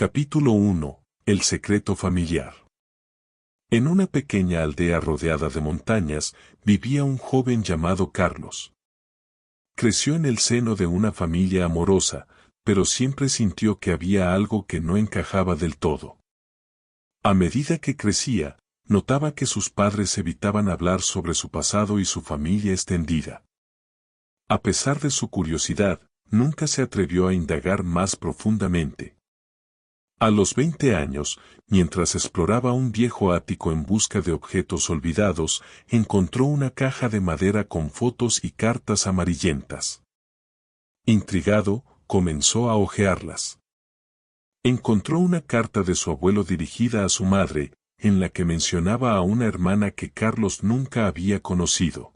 Capítulo 1. El secreto familiar. En una pequeña aldea rodeada de montañas, vivía un joven llamado Carlos. Creció en el seno de una familia amorosa, pero siempre sintió que había algo que no encajaba del todo. A medida que crecía, notaba que sus padres evitaban hablar sobre su pasado y su familia extendida. A pesar de su curiosidad, nunca se atrevió a indagar más profundamente. A los 20 años, mientras exploraba un viejo ático en busca de objetos olvidados, encontró una caja de madera con fotos y cartas amarillentas. Intrigado, comenzó a hojearlas. Encontró una carta de su abuelo dirigida a su madre, en la que mencionaba a una hermana que Carlos nunca había conocido.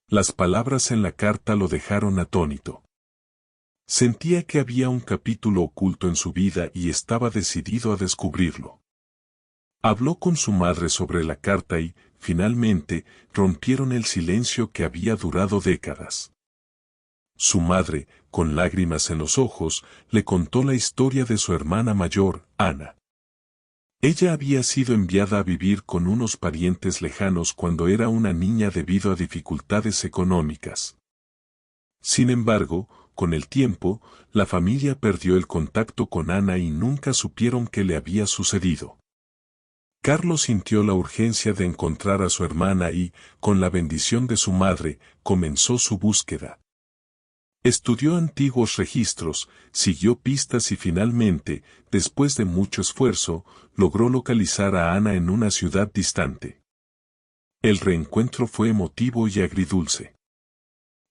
Las palabras en la carta lo dejaron atónito. Sentía que había un capítulo oculto en su vida y estaba decidido a descubrirlo. Habló con su madre sobre la carta y, finalmente, rompieron el silencio que había durado décadas. Su madre, con lágrimas en los ojos, le contó la historia de su hermana mayor, Ana. Ella había sido enviada a vivir con unos parientes lejanos cuando era una niña debido a dificultades económicas. Sin embargo, con el tiempo, la familia perdió el contacto con Ana y nunca supieron qué le había sucedido. Carlos sintió la urgencia de encontrar a su hermana y, con la bendición de su madre, comenzó su búsqueda. Estudió antiguos registros, siguió pistas y finalmente, después de mucho esfuerzo, logró localizar a Ana en una ciudad distante. El reencuentro fue emotivo y agridulce.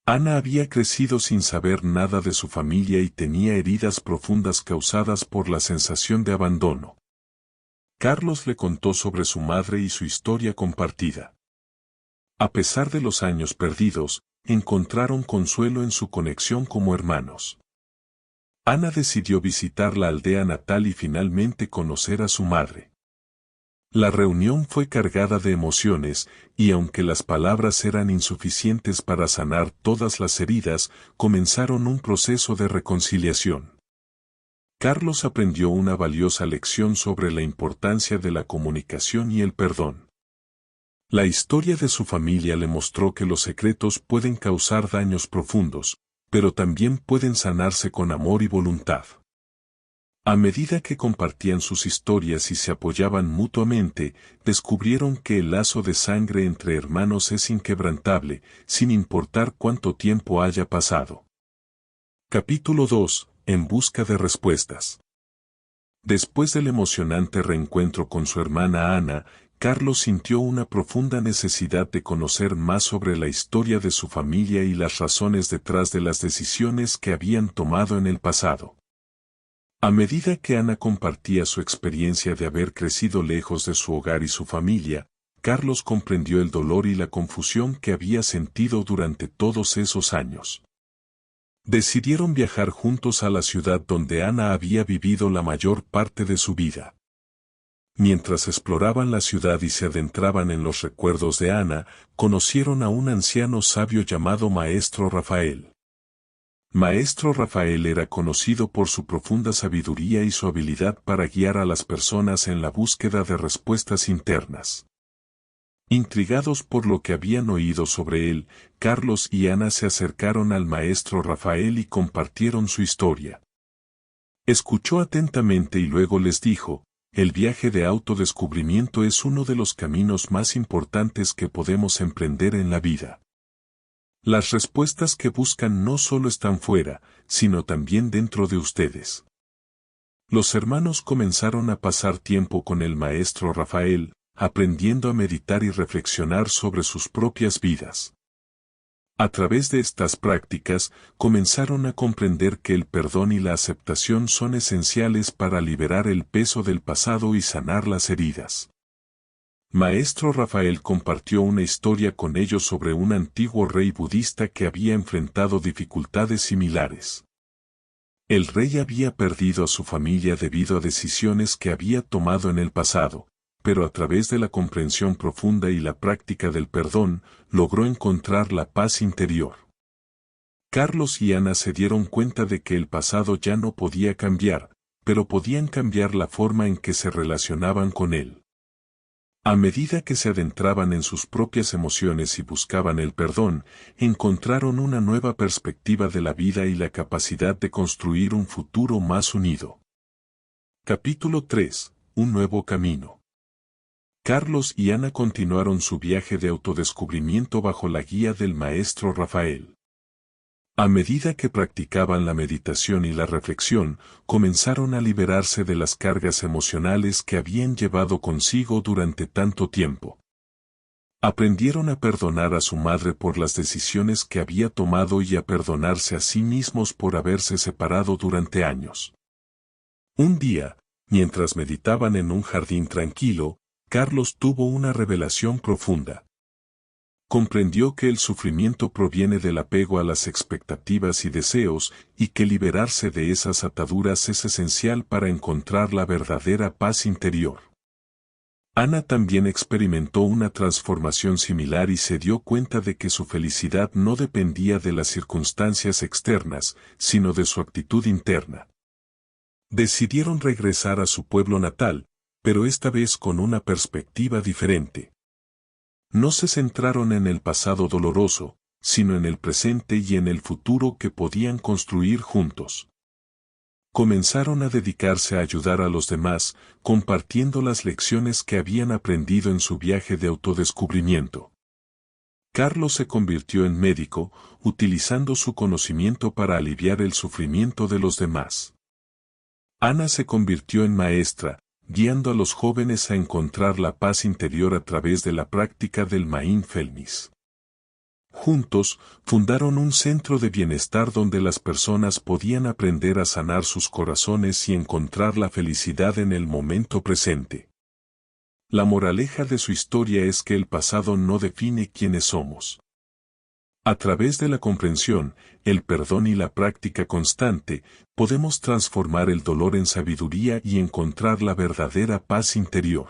Ana había crecido sin saber nada de su familia y tenía heridas profundas causadas por la sensación de abandono. Carlos le contó sobre su madre y su historia compartida. A pesar de los años perdidos, encontraron consuelo en su conexión como hermanos. Ana decidió visitar la aldea natal y finalmente conocer a su madre. La reunión fue cargada de emociones, y aunque las palabras eran insuficientes para sanar todas las heridas, comenzaron un proceso de reconciliación. Carlos aprendió una valiosa lección sobre la importancia de la comunicación y el perdón. La historia de su familia le mostró que los secretos pueden causar daños profundos, pero también pueden sanarse con amor y voluntad. A medida que compartían sus historias y se apoyaban mutuamente, descubrieron que el lazo de sangre entre hermanos es inquebrantable, sin importar cuánto tiempo haya pasado. Capítulo 2. En busca de respuestas. Después del emocionante reencuentro con su hermana Ana, Carlos sintió una profunda necesidad de conocer más sobre la historia de su familia y las razones detrás de las decisiones que habían tomado en el pasado. A medida que Ana compartía su experiencia de haber crecido lejos de su hogar y su familia, Carlos comprendió el dolor y la confusión que había sentido durante todos esos años. Decidieron viajar juntos a la ciudad donde Ana había vivido la mayor parte de su vida. Mientras exploraban la ciudad y se adentraban en los recuerdos de Ana, conocieron a un anciano sabio llamado Maestro Rafael. Maestro Rafael era conocido por su profunda sabiduría y su habilidad para guiar a las personas en la búsqueda de respuestas internas. Intrigados por lo que habían oído sobre él, Carlos y Ana se acercaron al Maestro Rafael y compartieron su historia. Escuchó atentamente y luego les dijo: el viaje de autodescubrimiento es uno de los caminos más importantes que podemos emprender en la vida. Las respuestas que buscan no solo están fuera, sino también dentro de ustedes. Los hermanos comenzaron a pasar tiempo con el Maestro Rafael, aprendiendo a meditar y reflexionar sobre sus propias vidas. A través de estas prácticas, comenzaron a comprender que el perdón y la aceptación son esenciales para liberar el peso del pasado y sanar las heridas. Maestro Rafael compartió una historia con ellos sobre un antiguo rey budista que había enfrentado dificultades similares. El rey había perdido a su familia debido a decisiones que había tomado en el pasado, pero a través de la comprensión profunda y la práctica del perdón, logró encontrar la paz interior. Carlos y Ana se dieron cuenta de que el pasado ya no podía cambiar, pero podían cambiar la forma en que se relacionaban con él. A medida que se adentraban en sus propias emociones y buscaban el perdón, encontraron una nueva perspectiva de la vida y la capacidad de construir un futuro más unido. Capítulo 3. Un nuevo camino. Carlos y Ana continuaron su viaje de autodescubrimiento bajo la guía del maestro Rafael. A medida que practicaban la meditación y la reflexión, comenzaron a liberarse de las cargas emocionales que habían llevado consigo durante tanto tiempo. Aprendieron a perdonar a su madre por las decisiones que había tomado y a perdonarse a sí mismos por haberse separado durante años. Un día, mientras meditaban en un jardín tranquilo, Carlos tuvo una revelación profunda. Comprendió que el sufrimiento proviene del apego a las expectativas y deseos, y que liberarse de esas ataduras es esencial para encontrar la verdadera paz interior. Ana también experimentó una transformación similar y se dio cuenta de que su felicidad no dependía de las circunstancias externas, sino de su actitud interna. Decidieron regresar a su pueblo natal, pero esta vez con una perspectiva diferente. No se centraron en el pasado doloroso, sino en el presente y en el futuro que podían construir juntos. Comenzaron a dedicarse a ayudar a los demás, compartiendo las lecciones que habían aprendido en su viaje de autodescubrimiento. Carlos se convirtió en médico, utilizando su conocimiento para aliviar el sufrimiento de los demás. Ana se convirtió en maestra, guiando a los jóvenes a encontrar la paz interior a través de la práctica del mindfulness. Juntos, fundaron un centro de bienestar donde las personas podían aprender a sanar sus corazones y encontrar la felicidad en el momento presente. La moraleja de su historia es que el pasado no define quiénes somos. A través de la comprensión, el perdón y la práctica constante, podemos transformar el dolor en sabiduría y encontrar la verdadera paz interior.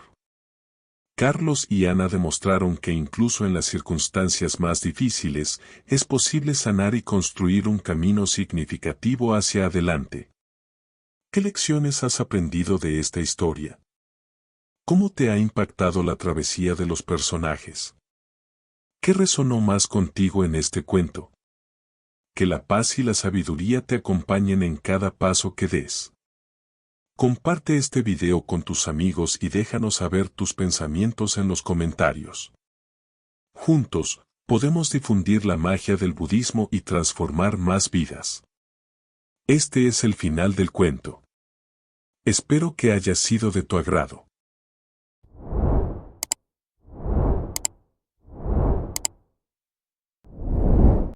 Carlos y Ana demostraron que incluso en las circunstancias más difíciles, es posible sanar y construir un camino significativo hacia adelante. ¿Qué lecciones has aprendido de esta historia? ¿Cómo te ha impactado la travesía de los personajes? ¿Qué resonó más contigo en este cuento? Que la paz y la sabiduría te acompañen en cada paso que des. Comparte este video con tus amigos y déjanos saber tus pensamientos en los comentarios. Juntos, podemos difundir la magia del budismo y transformar más vidas. Este es el final del cuento. Espero que haya sido de tu agrado.